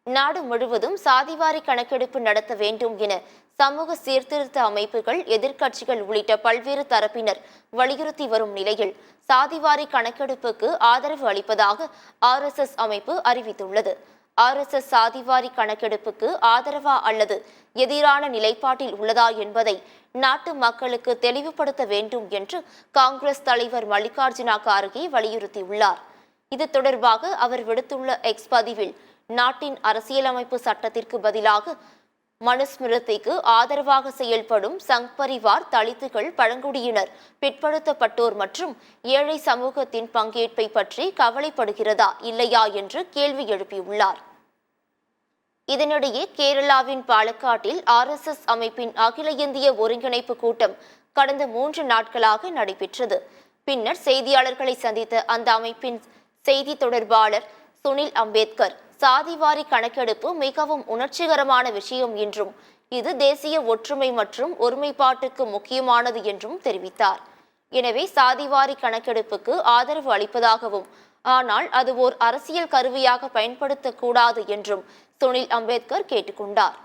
நாடு முழுவதும் சாதிவாரி கணக்கெடுப்பு நடத்த வேண்டும் என சமூக சீர்திருத்த அமைப்புகள், எதிர்க்கட்சிகள் உள்ளிட்ட பல்வேறு தரப்பினர் வலியுறுத்தி வரும் நிலையில் சாதிவாரி கணக்கெடுப்புக்கு ஆதரவு அளிப்பதாக RSS அமைப்பு அறிவித்துள்ளது. RSS சாதிவாரி கணக்கெடுப்புக்கு ஆதரவா அல்லது எதிரான நிலைப்பாட்டில் உள்ளதா என்பதை நாட்டு மக்களுக்கு தெளிவுபடுத்த வேண்டும் என்று காங்கிரஸ் தலைவர் மல்லிகார்ஜுனா கார்கே வலியுறுத்தியுள்ளார். இது தொடர்பாக அவர் விடுத்துள்ள எக்ஸ் பதிவில், நாட்டின் அரசியலமைப்பு சட்டத்திற்கு பதிலாக மனுஸ்மிருதிக்கு ஆதரவாக செயல்படும் சங் பரிவார், தலித்துகள், பழங்குடியினர், பிற்படுத்தப்பட்டோர் மற்றும் ஏழை சமூகத்தின் பங்கேற்பை பற்றி கவலைப்படுகிறதா இல்லையா என்று கேள்வி எழுப்பியுள்ளார். இதனிடையே கேரளாவின் பாலக்காட்டில் RSS அமைப்பின் அகில இந்திய ஒருங்கிணைப்பு கூட்டம் கடந்த 3 நாட்களாக நடைபெற்றது. பின்னர் செய்தியாளர்களை சந்தித்த அந்த அமைப்பின் செய்தி தொடர்பாளர் சுனில் அம்பேத்கர், சாதிவாரி கணக்கெடுப்பு மிகவும் உணர்ச்சிகரமான விஷயம் என்றும் இது தேசிய ஒற்றுமை மற்றும் ஒருமைப்பாட்டுக்கு முக்கியமானது என்றும் தெரிவித்தார். எனவே சாதிவாரி கணக்கெடுப்புக்கு ஆதரவு அளிப்பதாகவும், ஆனால் அது ஓர் அரசியல் கருவியாக பயன்படுத்தக்கூடாது என்றும் சுனில் அம்பேத்கர் கேட்டுக்கொண்டார்.